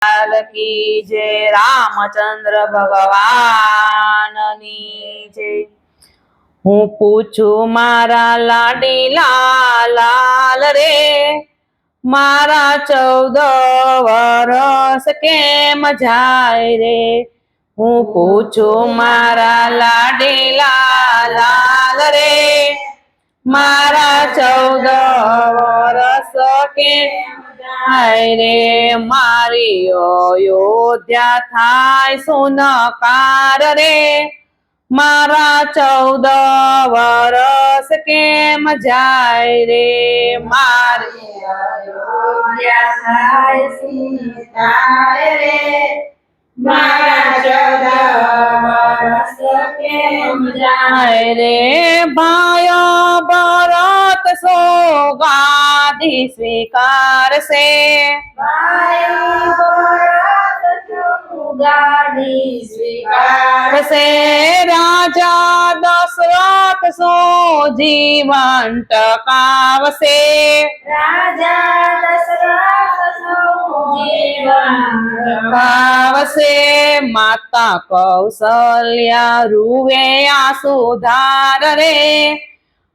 લાલ કી જય રામચંદ્ર ભગવાનની જય। હું પૂછું મારા લાડીલા લાલ રે, મારા 14 વરસ કેમ જાય રે। હું પૂછું મારા લાડીલા લાલ રે, મારા 14 વરસ કેમ જાય રે। મારી અયોધ્યા થાય સુનકાર રે, મારા 14 વરસ કેમ જાય રે। મારી અયોધ્યા થાય સુનકાર રે, મારા 14 વરસ કેમ જાય રે। ભાય ભરત સોગાદી સ્વીકારશે, ભાઈ ભરત સોગાદી સ્વીકારશે। રાજા દશરથ સો જીવન ટકાવશે, રાજા દશરથ સૌ જીવન ટકાવશે। માતા કૌશલ્યા રૂવે આસુધાર રે,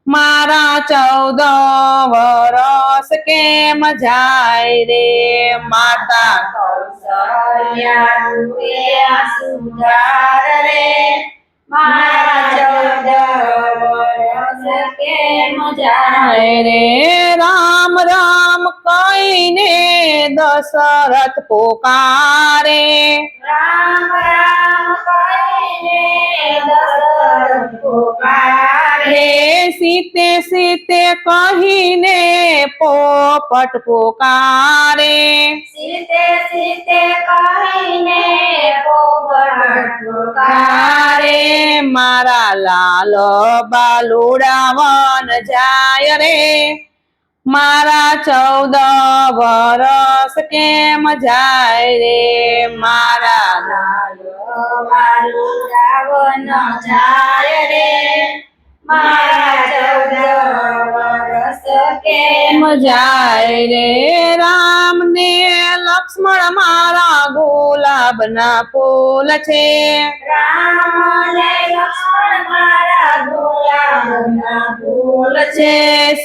મારા 14 વરસ કેમ જાય રે। માતા કૌશલ્યા રૂવે આસુધાર રે, મારા 14 વરસ કેમ જાય રે। રામ રામ કહીને દશરથ પોકારે, રામ રામ કહીને દશરથ પોકારે। સીતે સીતે કહીને પોપટ પોકારે, સીતે સીતે કહીને પોપટ પોકારે। મારા લાલ બાલુડા વન જાય રે, મારા 14 વરસ કેમ જાય રે। મારા બાલુડા વન જાય રે, મારા 14 વરસ કેમ જાય રે। રામ ને લક્ષ્મણ મારા ગુલાબના ફૂલ છે, રામ ને લક્ષ્મણ મારા ગુલાબના ફૂલ છે।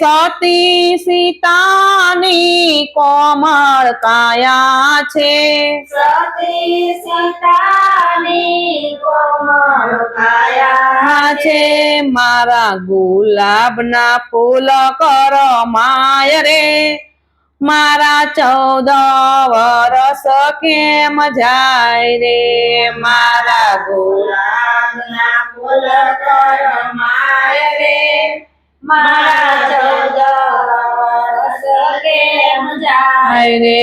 સતી સીતાની કોમળ કાયા છે, સતી સીતાની કોમળ કાયા છે। મારા ગુલાબના ફૂલ કરમાય રે, મારા 14 વરસ કેમ જાય રે। મારા ગુલાબના ફૂલ કરમાય રે, મારા 14 વરસ કેમ જાય રે।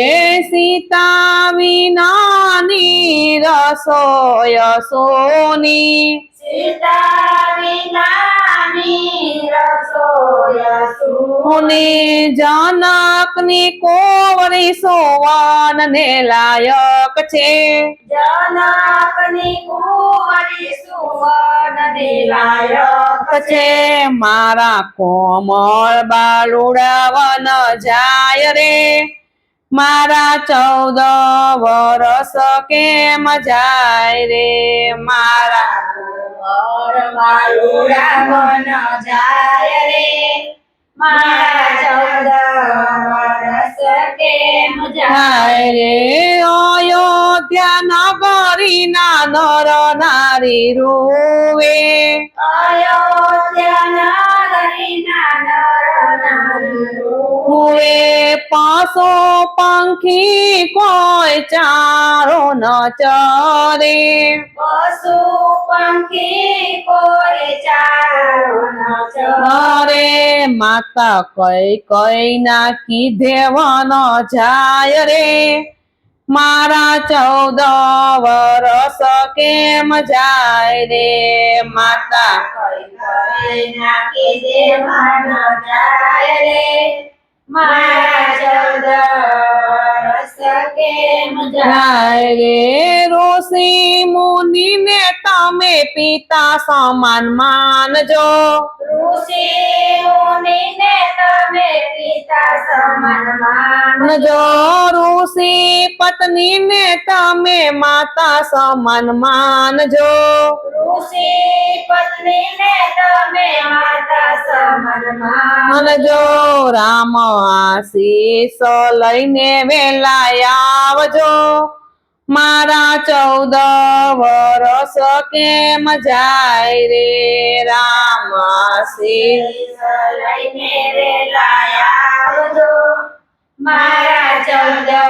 સીતા વિનાની રસોય સોની, સીતા વિનાની રસોય સુની। જનકની કોવરી સોવન ને લાયક છે, જનકની કુંવરી સુવર્ણ દિલાયક છે। મારા કોમળ બાલુડા વન જાય રે, મારા 14 વરસ કેમ જાય રે। મારા બાલુડા વન જાય રે, મારા 14 વરસ કેમ જાય રે। અયોધ્યા નગરી ના નર નારી રૂવે, અયોધ્યા નગરીના નર નારી રૂવે। પશુ પંખી કોઈ ચારો ન ચરે, પશુ પંખી કોઈ ચારો ન ચરે। માતા કઈ કઈ ના કીધે વન જાય રે, મારા 14 વરસ કેમ જાય રે। માતા કઈ કઈ ના કીધે વન જાય રે, મારા 14 વરસ કેમ જાય રે। ઋષિ મુનિ ને તમે પિતા સમાન માનજો, ઋષિ મુનિને તમે પિતા સમાન માનજો. ઋષિ પત્નીને તમે માતા સમાન માનજો. ઋષિ પત્નીને તમે માતા સમાન માનજો. રામ આશીષ લઈને વેલા આવજો. મારા 14 વરસ કેમ જાય રે. રામ આશીષ લઈને વેલા આવજો. મારા 14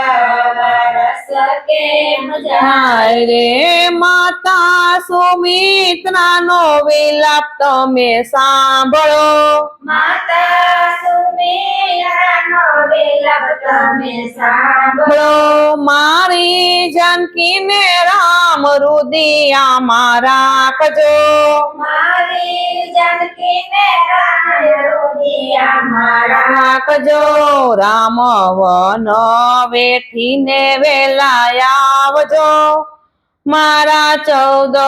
વરસ કેમ જાય રે. માતા સુમિત્રાનો વિલાપ તમે સાંભળો. માતા સુમિત્રાનો વિલાપ તમે સાંભળો. મારી જાનકીને રામ હૃદયમાં રાખજો. મારી જાનકીને રામ હૃદયમાં રાખજો. રામ વન વેઠીને વેલા આવજો. મારા 14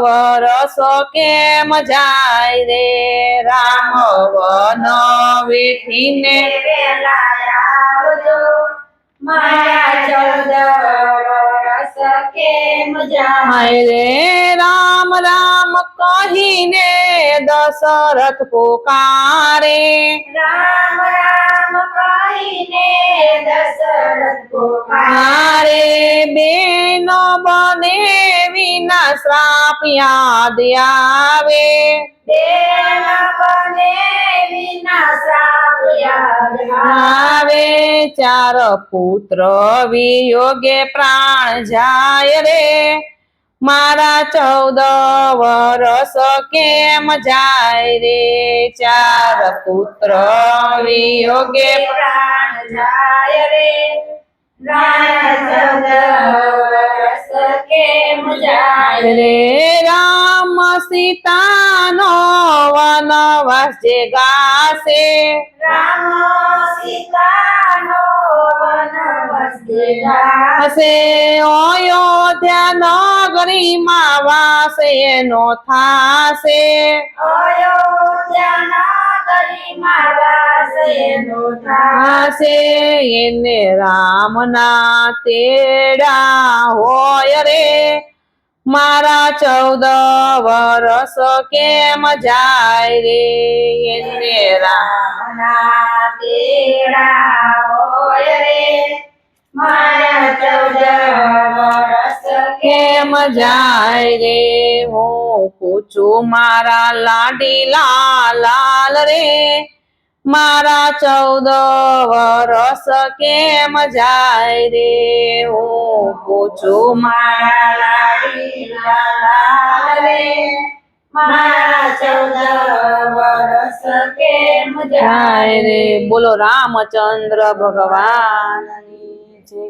વરસ કેમ જાય રે. રામ વન વેઠીને વેલા આવજો. મારા 14 વરસ કેમ જાય રે. રામ રામ કહીને દશરથ પુકારે. રામ રામ કહીને દશરથ પુકારે. બેનો બને વિના શ્રાપ યાદ આવે. બેન બને વિના શ્રાપ યાદ આવે. 4 પુત્ર વિયોગે પ્રાણ જાય રે. મારા 14 વરસ કેમ જાય રે. 4 પુત્ર વિયોગે પ્રાણ જાય રે. મારા 14 વરસ કેમ જાય રે. રામ સીતાનો વનવાસ જે ગાશે. રામ સીતાનો વનવાસ હશે. અયોધ્યા નગરીમાં વાસ એનો થાશે. અયોધ્યા નગરીમાં વાસ એનો થાશે. એને રામના તેડા હોય રે. મારા 14 વરસ કેમ જાય રે. એને રામના તેડા હોય રે. મારા 14 વરસ કેમ જાય રે. હું પૂછું મારા લાડીલા લાલ રે. મારા 14 વરસ કેમ જાય રે. હું પૂછું મારા લાડીલા લાલ રે. મારા 14 વરસ કેમ જાય રે. બોલો રામચંદ્ર ભગવાનની જય.